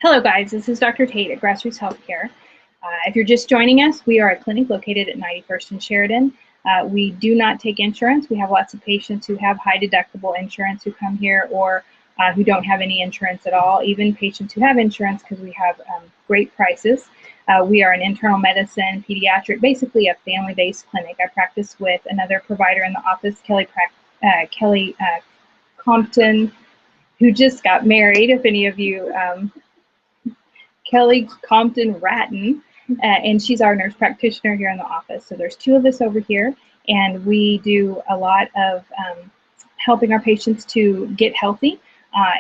Hello guys, this is Dr. Tate at GrassRoots Healthcare. If you're just joining us, we are a clinic located at 91st and Sheridan. We do not take insurance. We have lots of patients who have high deductible insurance who come here, or who don't have any insurance at all, even patients who have insurance, because we have great prices. We are an internal medicine, pediatric, basically a family-based clinic. I practice with another provider in the office, Kelly Compton, who just got married, if any of you Kelly Compton Ratton, and she's our nurse practitioner here in the office. So there's two of us over here, and we do a lot of helping our patients to get healthy.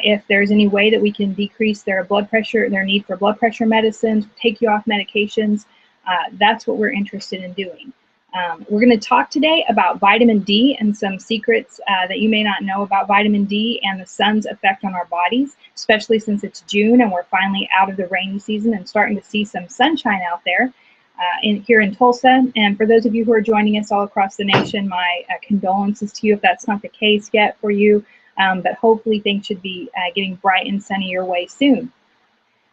If there's any way that we can decrease their blood pressure, their need for blood pressure medicines, take you off medications, that's what we're interested in doing. We're going to talk today about vitamin D and some secrets that you may not know about vitamin D and the sun's effect on our bodies, especially since it's June and we're finally out of the rainy season and starting to see some sunshine out there here in Tulsa. And for those of you who are joining us all across the nation, my condolences to you if that's not the case yet for you, but hopefully things should be getting bright and sunny your way soon.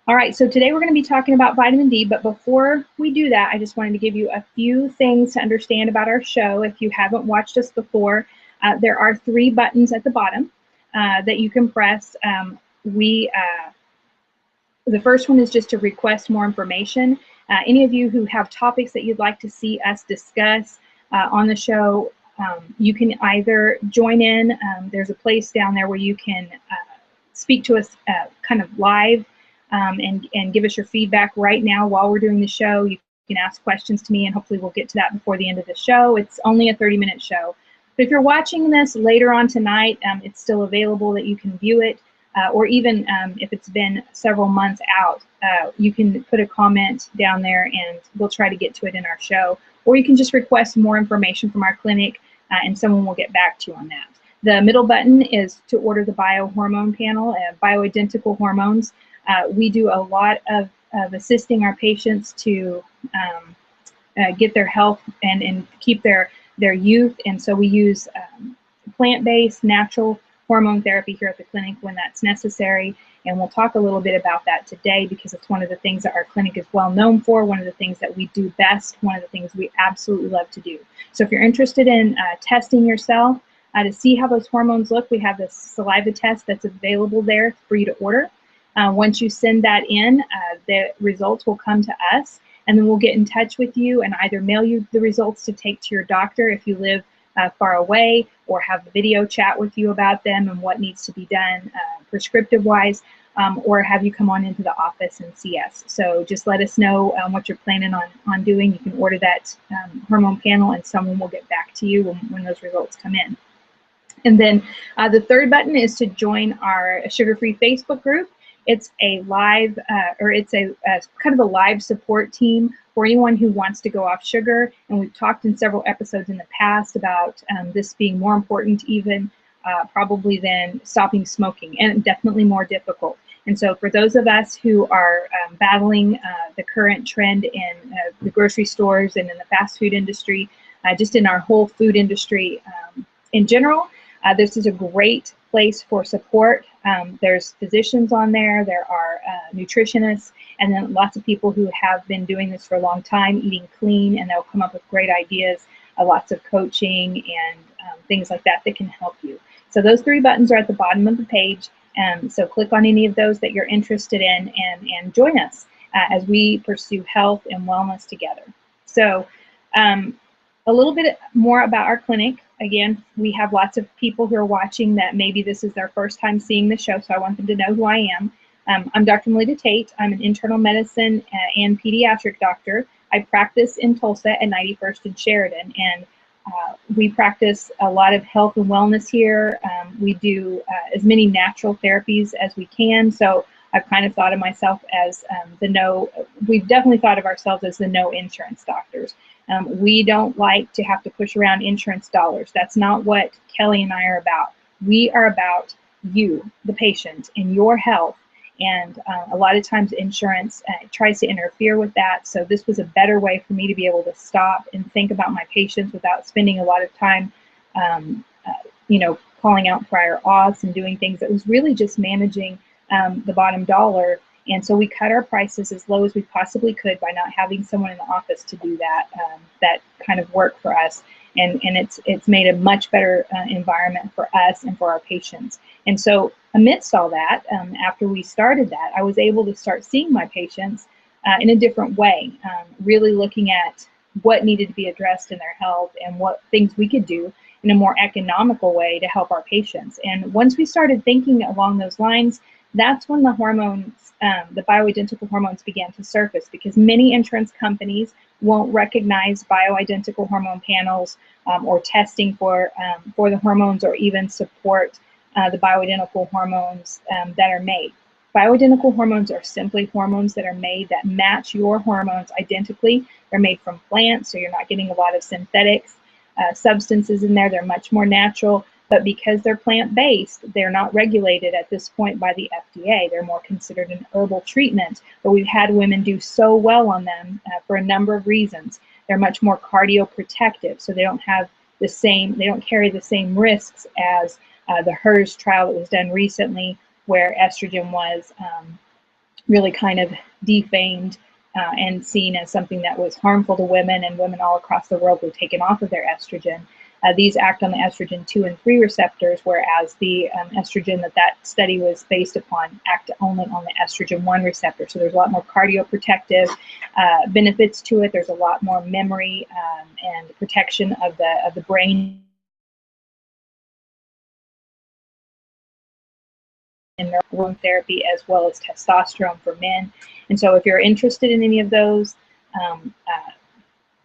All right, so today we're going to be talking about vitamin D, but before we do that, I just wanted to give you a few things to understand about our show. If you haven't watched us before, there are 3 buttons at the bottom that you can press. The first one is just to request more information. Any of you who have topics that you'd like to see us discuss on the show, you can either join in. There's a place down there where you can speak to us kind of live, and give us your feedback right now while we're doing the show. You can ask questions to me, and hopefully we'll get to that before the end of the show. It's only a 30-minute show. But if you're watching this later on tonight, it's still available that you can view it, or even if it's been several months out, you can put a comment down there and we'll try to get to it in our show. Or you can just request more information from our clinic, and someone will get back to you on that. The middle button is to order the biohormone panel, bioidentical hormones. We do a lot of assisting our patients to get their health and keep their youth, and so we use plant-based natural hormone therapy here at the clinic when that's necessary, and we'll talk a little bit about that today because it's one of the things that our clinic is well known for, one of the things that we do best, one of the things we absolutely love to do. So if you're interested in testing yourself to see how those hormones look, we have this saliva test that's available there for you to order. Once you send that in, the results will come to us, and then we'll get in touch with you and either mail you the results to take to your doctor if you live far away, or have a video chat with you about them and what needs to be done prescriptive-wise, or have you come on into the office and see us. So just let us know what you're planning on doing. You can order that hormone panel, and someone will get back to you when those results come in. And then the third button is to join our sugar-free Facebook group. It's a live, it's a kind of a live support team for anyone who wants to go off sugar. And we've talked in several episodes in the past about this being more important even probably than stopping smoking, and definitely more difficult. And so for those of us who are battling the current trend in the grocery stores and in the fast food industry, just in our whole food industry in general, this is a great place for support. There's physicians on there, there are nutritionists, and then lots of people who have been doing this for a long time, eating clean, and they'll come up with great ideas, lots of coaching and things like that that can help you. So those 3 buttons are at the bottom of the page, so click on any of those that you're interested in and join us as we pursue health and wellness together. So a little bit more about our clinic. Again, we have lots of people who are watching that maybe this is their first time seeing the show, so I want them to know who I am. I'm Dr. Melita Tate. I'm an internal medicine and pediatric doctor. I practice in Tulsa at 91st and Sheridan, and we practice a lot of health and wellness here. We do as many natural therapies as we can, so I've kind of thought of myself as we've definitely thought of ourselves as the no insurance doctors. We don't like to have to push around insurance dollars. That's not what Kelly and I are about. We are about you, the patient, and your health. And a lot of times insurance tries to interfere with that. So this was a better way for me to be able to stop and think about my patients without spending a lot of time, calling out prior auths and doing things. That was really just managing the bottom dollar And so we cut our prices as low as we possibly could by not having someone in the office to do that, that kind of work for us. And it's made a much better environment for us and for our patients. And so amidst all that, after we started that, I was able to start seeing my patients in a different way, really looking at what needed to be addressed in their health and what things we could do in a more economical way to help our patients. And once we started thinking along those lines, that's when the hormones, the bioidentical hormones began to surface, because many insurance companies won't recognize bioidentical hormone panels or testing for the hormones, or even support the bioidentical hormones that are made. Bioidentical hormones are simply hormones that are made that match your hormones identically. They're made from plants, so you're not getting a lot of synthetics substances in there. They're much more natural, but because they're plant-based, they're not regulated at this point by the FDA. They're more considered an herbal treatment, but we've had women do so well on them for a number of reasons. They're much more cardioprotective, so they don't have the same, they don't carry the same risks as the HERS trial that was done recently, where estrogen was really kind of defamed and seen as something that was harmful to women, and women all across the world were taken off of their estrogen. These act on the estrogen 2 and 3 receptors, whereas the estrogen that study was based upon act only on the estrogen 1 receptor. So there's a lot more cardioprotective benefits to it. There's a lot more memory and protection of the brain in hormone therapy, as well as testosterone for men. And so if you're interested in any of those,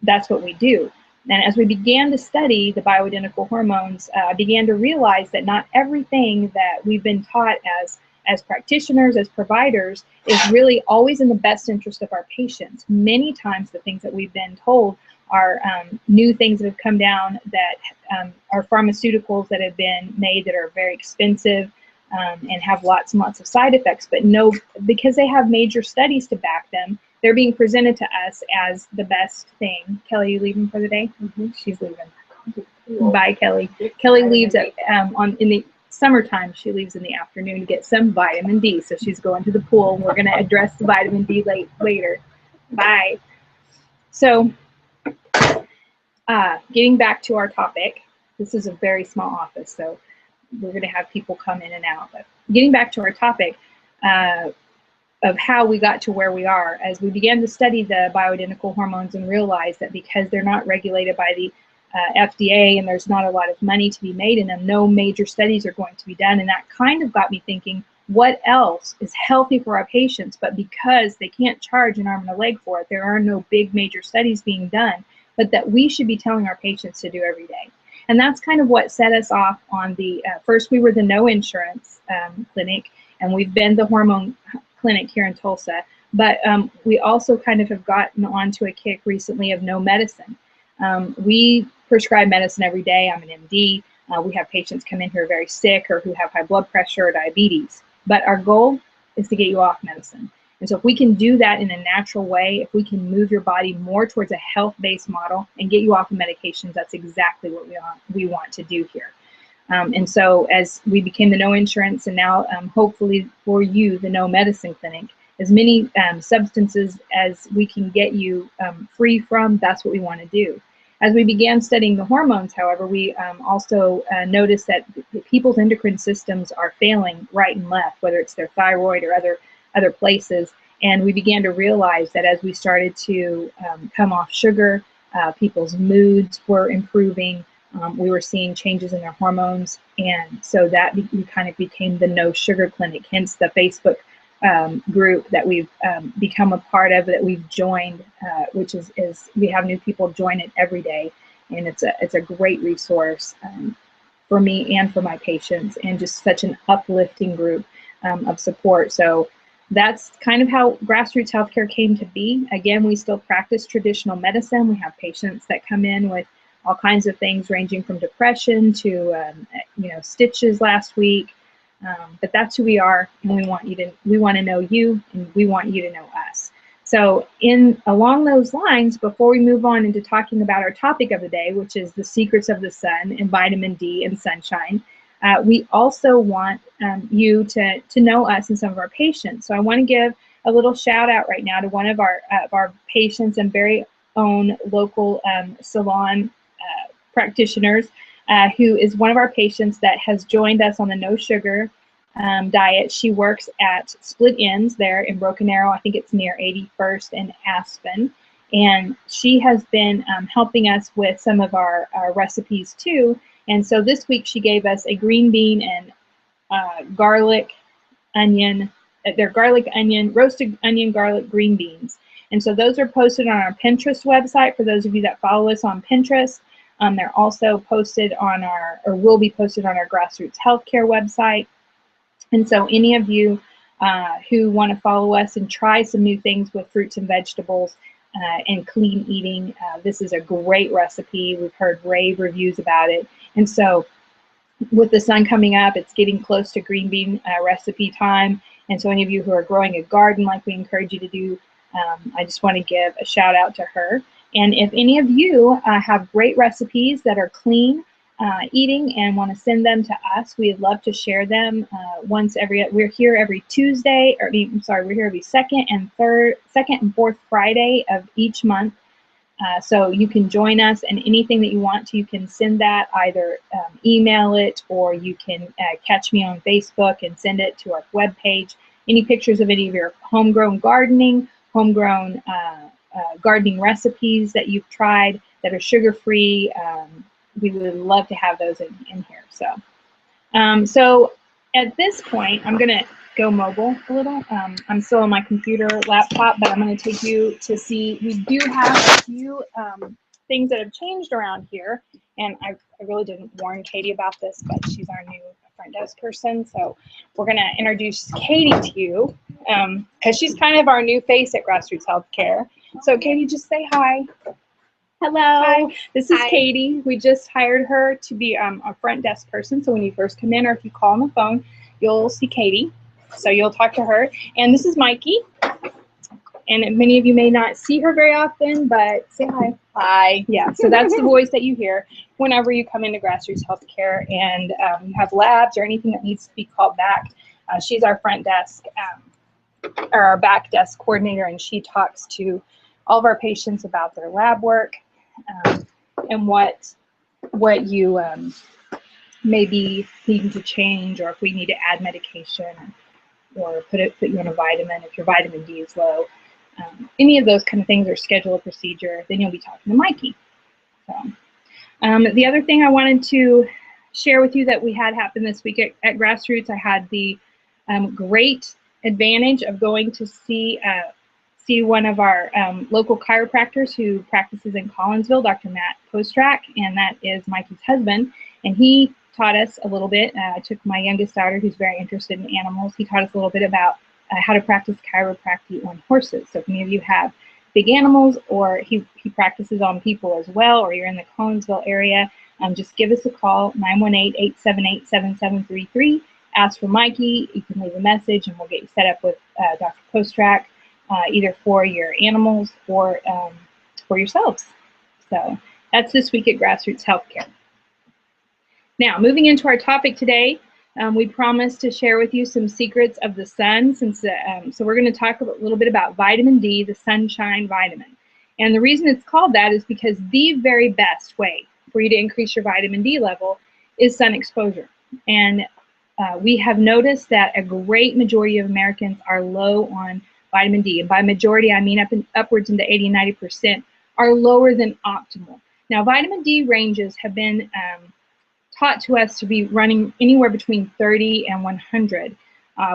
that's what we do. And as we began to study the bioidentical hormones, I began to realize that not everything that we've been taught as practitioners, as providers, is really always in the best interest of our patients. Many times the things that we've been told are new things that have come down that are pharmaceuticals that have been made that are very expensive and have lots and lots of side effects, but no, because they have major studies to back them, they're being presented to us as the best thing. Kelly, you leaving for the day? Mm-hmm. She's leaving. Bye, Kelly. Kelly leaves at, in the summertime. She leaves in the afternoon to get some vitamin D. So she's going to the pool, and we're going to address the vitamin D later. Bye. So getting back to our topic, this is a very small office, so we're going to have people come in and out. But getting back to our topic, of how we got to where we are, as we began to study the bioidentical hormones and realize that because they're not regulated by the FDA and there's not a lot of money to be made in them, no major studies are going to be done. And that kind of got me thinking, what else is healthy for our patients? But because they can't charge an arm and a leg for it, there are no big major studies being done, but that we should be telling our patients to do every day. And that's kind of what set us off on the, first we were the no insurance clinic, and we've been the hormone clinic here in Tulsa, but we also kind of have gotten onto a kick recently of no medicine. We prescribe medicine every day. I'm an MD. We have patients come in who are very sick or who have high blood pressure or diabetes, but our goal is to get you off medicine. And so if we can do that in a natural way, if we can move your body more towards a health-based model and get you off of medications, that's exactly what we want to do here. And so as we became the no insurance, and now hopefully for you, the no medicine clinic, as many substances as we can get you free from, that's what we want to do. As we began studying the hormones, however, we also noticed that people's endocrine systems are failing right and left, whether it's their thyroid or other places. And we began to realize that as we started to come off sugar, people's moods were improving. We were seeing changes in their hormones, and so that we kind of became the no sugar clinic, hence the Facebook group that we've become a part of, that we've joined, which is we have new people join it every day, and it's a great resource for me and for my patients, and just such an uplifting group of support. So that's kind of how Grassroots Healthcare came to be. Again, we still practice traditional medicine. We have patients that come in with all kinds of things ranging from depression to stitches last week, but that's who we are, and we want to know you, and we want you to know us. So along those lines, before we move on into talking about our topic of the day, which is the secrets of the sun and vitamin D and sunshine, we also want you to know us and some of our patients. So I want to give a little shout out right now to one of our patients and very own local salon practitioners, who is one of our patients that has joined us on the no sugar diet. She works at Split Ends there in Broken Arrow. I think it's near 81st and Aspen. And she has been helping us with some of our recipes too. And so this week she gave us a green bean and garlic onion, they're garlic onion, roasted onion garlic green beans. And so those are posted on our Pinterest website for those of you that follow us on Pinterest. They're also posted on our, or will be posted on our GrassRoots Healthcare website. And so any of you who want to follow us and try some new things with fruits and vegetables and clean eating, this is a great recipe. We've heard rave reviews about it. And so with the sun coming up, it's getting close to green bean recipe time. And so any of you who are growing a garden like we encourage you to do, I just want to give a shout out to her. And if any of you have great recipes that are clean eating and want to send them to us, we'd love to share them we're here every Tuesday, or I'm sorry, we're here every second and fourth Friday of each month. So you can join us, and anything that you want to, you can send that, either email it, or you can catch me on Facebook and send it to our webpage. Any pictures of any of your homegrown gardening, homegrown gardening recipes that you've tried that are sugar-free, we would love to have those in here. So at this point, I'm going to go mobile a little. I'm still on my computer laptop, but I'm going to take you to see, we do have a few things that have changed around here. And I really didn't warn Katie about this, but she's our new front desk person. So we're going to introduce Katie to you because she's kind of our new face at GrassRoots Healthcare. So Katie, just say hi. Hello. Hi, this is Hi. Katie. We just hired her to be a front desk person. So when you first come in, or if you call on the phone, you'll see Katie. So you'll talk to her. And this is Mikey. And many of you may not see her very often, but say hi. Hi. Yeah, so that's the voice that you hear whenever you come into GrassRoots Healthcare and you have labs or anything that needs to be called back. She's our front desk, or our back desk coordinator, and she talks to all of our patients about their lab work and what you may be needing to change, or if we need to add medication, or put you on a vitamin if your vitamin D is low. Any of those kind of things, or schedule a procedure, then you'll be talking to Mikey. So, the other thing I wanted to share with you that we had happen this week at GrassRoots, I had the great advantage of going to see one of our local chiropractors who practices in Collinsville, Dr. Matt Postrak, and that is Mikey's husband. And he taught us a little bit. I took my youngest daughter, who's very interested in animals. He taught us a little bit about how to practice chiropractic on horses. So if any of you have big animals, or he practices on people as well, or you're in the Collinsville area, just give us a call, 918-878-7733. Ask for Mikey. You can leave a message, and we'll get you set up with Dr. Postrak, either for your animals or for yourselves. So that's this week at GrassRoots Healthcare. Now, moving into our topic today, we promised to share with you some secrets of the sun. So we're going to talk a little bit about vitamin D, the sunshine vitamin. And the reason it's called that is because the very best way for you to increase your vitamin D level is sun exposure. And we have noticed that a great majority of Americans are low on vitamin D. And by majority, I mean upwards into 80–90% are lower than optimal. Now, vitamin D ranges have been taught to us to be running anywhere between 30 and 100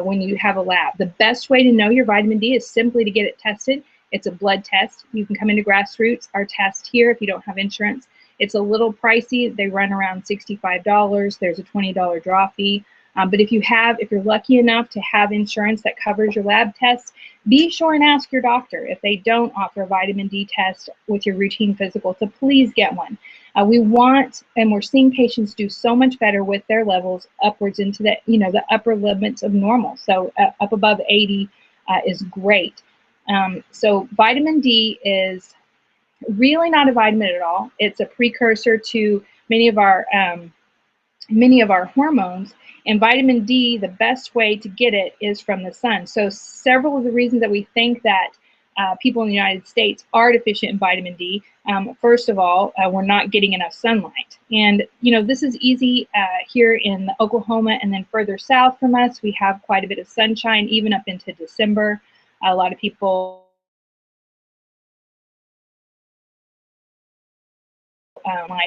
when you have a lab. The best way to know your vitamin D is simply to get it tested. It's a blood test. You can come into GrassRoots. Our test here, if you don't have insurance, it's a little pricey. They run around $65. There's a $20 draw fee. But if you're lucky enough to have insurance that covers your lab tests, be sure and ask your doctor if they don't offer a vitamin D test with your routine physical to please get one. We want, and we're seeing patients do so much better with their levels upwards into the upper limits of normal. So up above 80 is great. So vitamin D is really not a vitamin at all. It's a precursor to many of our many of our hormones. And vitamin D, the best way to get it is from the sun. So several of the reasons that we think that people in the United States are deficient in vitamin D, first of all, we're not getting enough sunlight. And, you know, this is easy here in Oklahoma, and then further south from us, we have quite a bit of sunshine, even up into December. A lot of people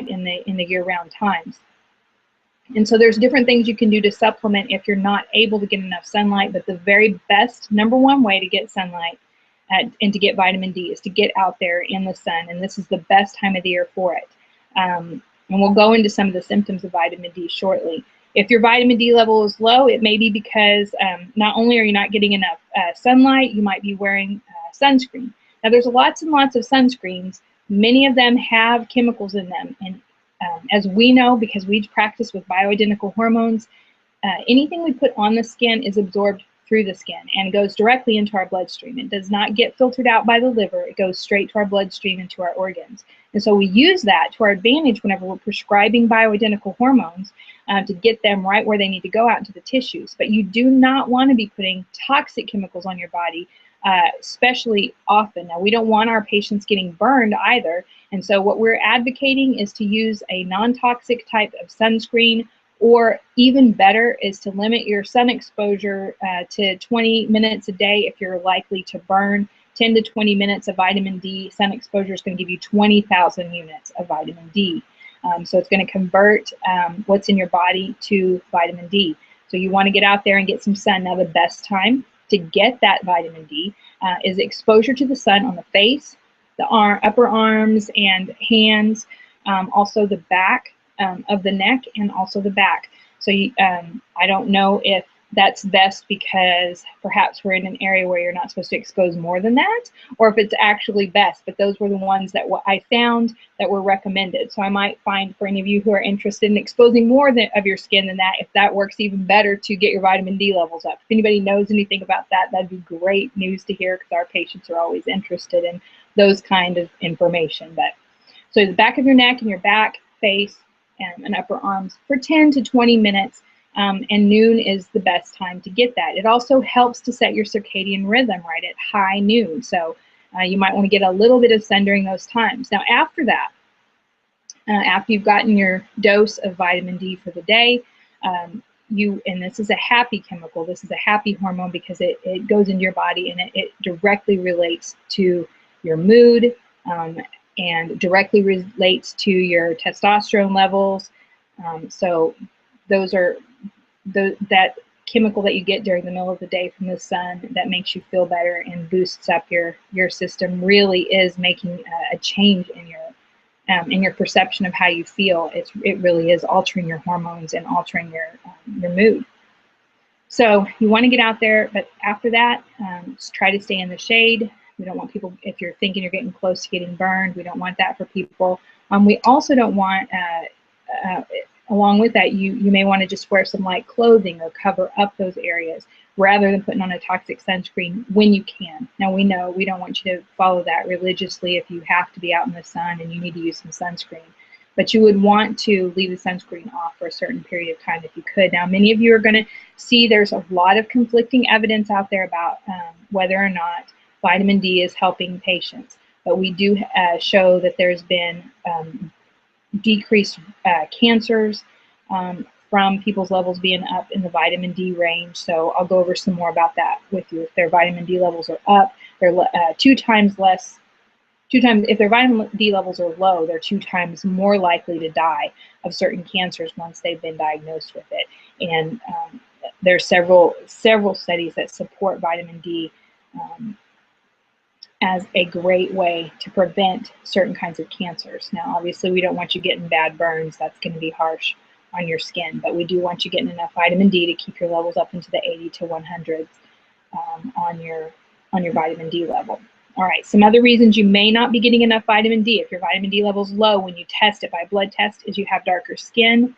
in the year-round times. And so there's different things you can do to supplement if you're not able to get enough sunlight, but the very best, number one way to get sunlight and to get vitamin D is to get out there in the sun, and this is the best time of the year for it. And we'll go into some of the symptoms of vitamin D shortly. If your vitamin D level is low, it may be because not only are you not getting enough sunlight, you might be wearing sunscreen. Now there's lots and lots of sunscreens. Many of them have chemicals in them, and as we know, because we practice with bioidentical hormones, anything we put on the skin is absorbed through the skin and goes directly into our bloodstream. It does not get filtered out by the liver. It goes straight to our bloodstream and to our organs. And so we use that to our advantage whenever we're prescribing bioidentical hormones to get them right where they need to go out into the tissues. But you do not want to be putting toxic chemicals on your body, especially often. Now, we don't want our patients getting burned either. And so what we're advocating is to use a non-toxic type of sunscreen, or even better is to limit your sun exposure to 20 minutes a day if you're likely to burn. 10 to 20 minutes of vitamin D sun exposure is going to give you 20,000 units of vitamin D. So it's going to convert what's in your body to vitamin D. So you want to get out there and get some sun. Now the best time to get that vitamin D is exposure to the sun on the face, the upper arms and hands, also the back of the neck, and also the back. So I don't know if that's best because perhaps we're in an area where you're not supposed to expose more than that, or if it's actually best, but those were the ones that I found that were recommended. So I might find for any of you who are interested in exposing more of your skin than that, if that works even better to get your vitamin D levels up. If anybody knows anything about that, that'd be great news to hear, because our patients are always interested in those kind of information. But so the back of your neck and your back, face, and upper arms for 10 to 20 minutes, and noon is the best time to get that. It also helps to set your circadian rhythm right at high noon, so you might want to get a little bit of sun during those times. Now after that, after you've gotten your dose of vitamin D for the day, and this is a happy chemical, this is a happy hormone because it goes into your body and it directly relates to your mood, and directly relates to your testosterone levels. So those are that chemical that you get during the middle of the day from the sun that makes you feel better and boosts up your system really is making a change in your perception of how you feel. It really is altering your hormones and altering your mood. So you want to get out there, but after that, just try to stay in the shade. We don't want people, if you're thinking you're getting close to getting burned, we don't want that for people. We also don't want, along with that, you may want to just wear some light clothing or cover up those areas rather than putting on a toxic sunscreen when you can. Now we know we don't want you to follow that religiously if you have to be out in the sun and you need to use some sunscreen. But you would want to leave the sunscreen off for a certain period of time if you could. Now, many of you are going to see there's a lot of conflicting evidence out there about whether or not vitamin D is helping patients. But we do show that there's been decreased cancers from people's levels being up in the vitamin D range. So I'll go over some more about that with you. If their vitamin D levels are up, they're if their vitamin D levels are low, they're 2 times more likely to die of certain cancers once they've been diagnosed with it. And there's several studies that support vitamin D as a great way to prevent certain kinds of cancers. Now, obviously, we don't want you getting bad burns. That's going to be harsh on your skin, but we do want you getting enough vitamin D to keep your levels up into the 80 to 100s on your vitamin D level. All right, some other reasons you may not be getting enough vitamin D if your vitamin D level is low when you test it by blood test is you have darker skin.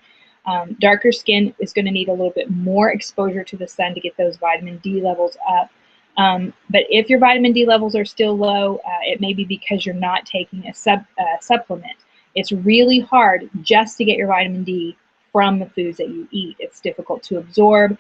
Darker skin is going to need a little bit more exposure to the sun to get those vitamin D levels up. But if your vitamin D levels are still low, it may be because you're not taking a supplement. It's really hard just to get your vitamin D from the foods that you eat. It's difficult to absorb.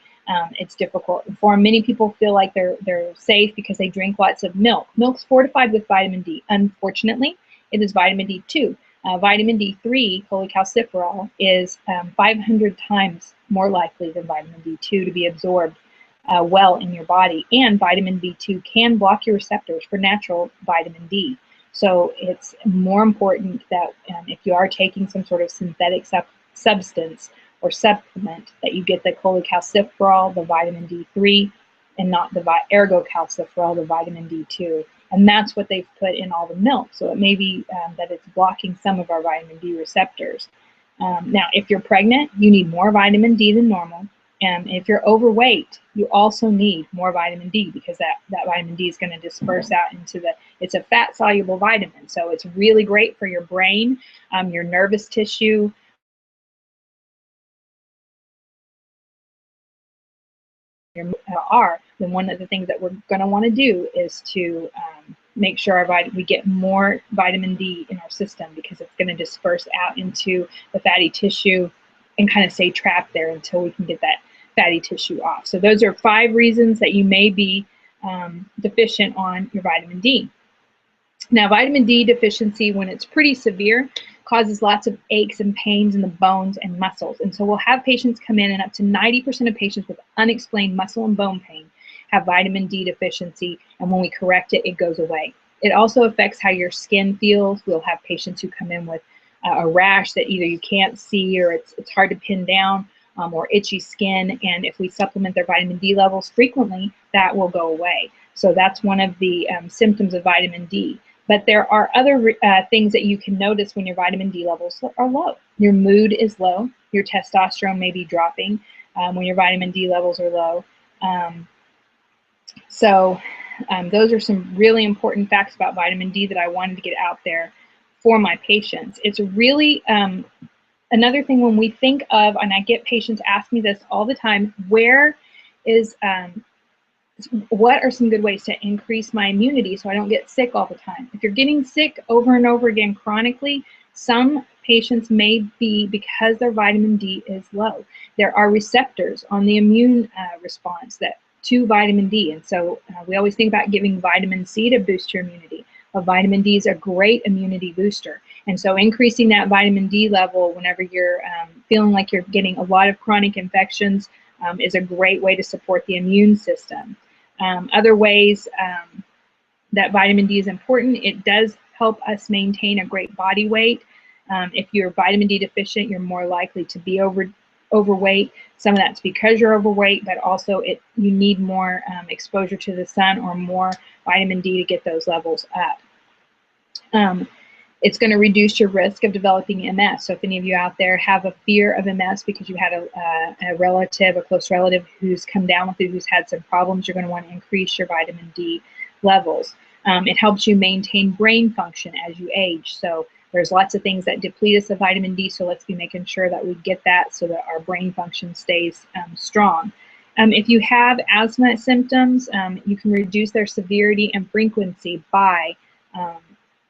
It's difficult for many people feel like they're safe because they drink lots of milk. Milk's fortified with vitamin D. Unfortunately, it is vitamin D too. Vitamin D3, cholecalciferol, is 500 times more likely than vitamin D2 to be absorbed well in your body. And vitamin B2 can block your receptors for natural vitamin D. So it's more important that if you are taking some sort of synthetic substance or supplement, that you get the cholecalciferol, the vitamin D3, and not the ergocalciferol, the vitamin D2. And that's what they've put in all the milk. So it may be that it's blocking some of our vitamin D receptors. Now, if you're pregnant, you need more vitamin D than normal. And if you're overweight, you also need more vitamin D because that vitamin D is going to disperse out into it's a fat-soluble vitamin. So it's really great for your brain, your nervous tissue, then one of the things that we're going to want to do is to make sure we get more vitamin D in our system, because it's going to disperse out into the fatty tissue and kind of stay trapped there until we can get that fatty tissue off. So those are 5 reasons that you may be deficient on your vitamin D. Now, vitamin D deficiency, when it's pretty severe, causes lots of aches and pains in the bones and muscles. And so we'll have patients come in, and up to 90% of patients with unexplained muscle and bone pain have vitamin D deficiency, and when we correct it, it goes away. It also affects how your skin feels. We'll have patients who come in with a rash that either you can't see or it's hard to pin down, or itchy skin, and if we supplement their vitamin D levels frequently, that will go away. So that's one of the symptoms of vitamin D. But there are other things that you can notice when your vitamin D levels are low. Your mood is low. Your testosterone may be dropping when your vitamin D levels are low. Those are some really important facts about vitamin D that I wanted to get out there for my patients. It's really another thing when we think of, and I get patients ask me this all the time, what are some good ways to increase my immunity so I don't get sick all the time? If you're getting sick over and over again chronically, some patients may be because their vitamin D is low. There are receptors on the immune response to vitamin D, and so we always think about giving vitamin C to boost your immunity. But vitamin D is a great immunity booster, and so increasing that vitamin D level whenever you're feeling like you're getting a lot of chronic infections is a great way to support the immune system. Other ways that vitamin D is important, it does help us maintain a great body weight. If you're vitamin D deficient, you're more likely to be overweight. Some of that's because you're overweight, but also you need more exposure to the sun or more vitamin D to get those levels up. It's going to reduce your risk of developing MS. So if any of you out there have a fear of MS because you had a close relative who's come down with it, who's had some problems, you're going to want to increase your vitamin D levels. It helps you maintain brain function as you age. So there's lots of things that deplete us of vitamin D, so let's be making sure that we get that so that our brain function stays strong. If you have asthma symptoms, you can reduce their severity and frequency by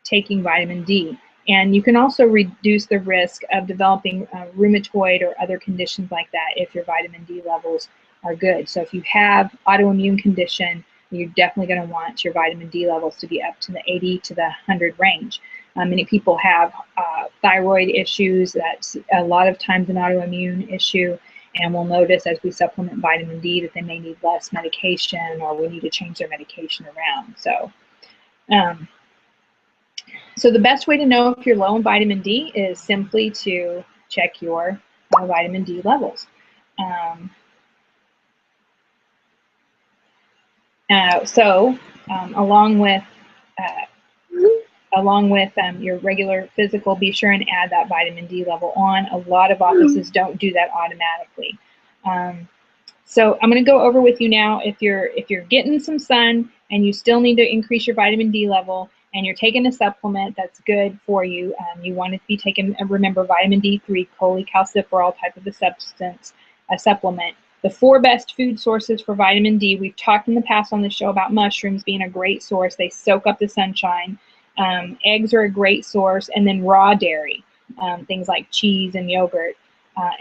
taking vitamin D. And you can also reduce the risk of developing rheumatoid or other conditions like that if your vitamin D levels are good. So if you have autoimmune condition, you're definitely going to want your vitamin D levels to be up to the 80 to the 100 range. Many people have thyroid issues. That's a lot of times an autoimmune issue. And we'll notice as we supplement vitamin D that they may need less medication, or we need to change their medication around. So the best way to know if you're low in vitamin D is simply to check your vitamin D levels. Along with your regular physical, be sure and add that vitamin D level on. A lot of offices don't do that automatically. So I'm going to go over with you now, if you're getting some sun and you still need to increase your vitamin D level, and you're taking a supplement that's good for you, you want it to be taken, remember, vitamin D3, cholecalciferol type of a supplement. The 4 best food sources for vitamin D, we've talked in the past on the show about mushrooms being a great source. They soak up the sunshine. Eggs are a great source, and then raw dairy, things like cheese and yogurt.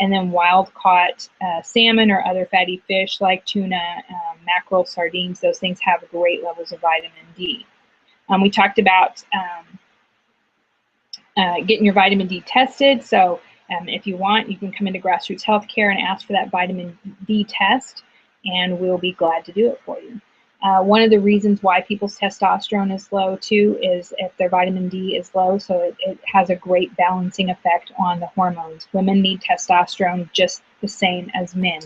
And then wild-caught salmon or other fatty fish like tuna, mackerel, sardines, those things have great levels of vitamin D. We talked about getting your vitamin D tested. So if you want, you can come into GrassRoots Healthcare and ask for that vitamin D test, and we'll be glad to do it for you. One of the reasons why people's testosterone is low too is if their vitamin D is low, so it has a great balancing effect on the hormones. Women need testosterone just the same as men.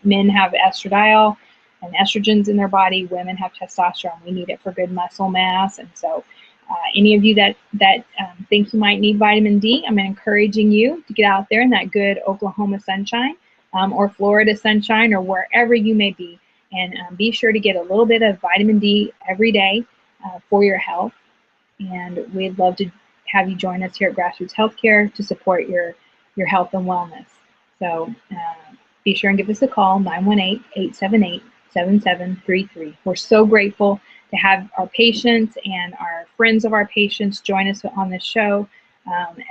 Men have estradiol and estrogens in their body. Women have testosterone. We need it for good muscle mass, and so any of you that think you might need vitamin D, I'm encouraging you to get out there in that good Oklahoma sunshine or Florida sunshine or wherever you may be, and be sure to get a little bit of vitamin D every day for your health. And we'd love to have you join us here at GrassRoots Healthcare to support your health and wellness. So be sure and give us a call, 918-878-7733. We're so grateful to have our patients and our friends of our patients join us on this show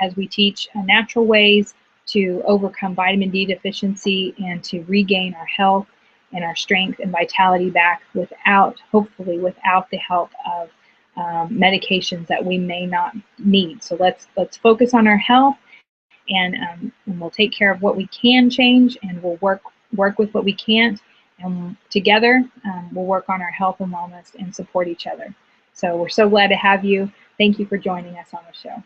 as we teach natural ways to overcome vitamin D deficiency and to regain our health and our strength and vitality back hopefully without the help of medications that we may not need. So let's focus on our health, and we'll take care of what we can change, and we'll work with what we can't. And together, we'll work on our health and wellness and support each other. So we're so glad to have you. Thank you for joining us on the show.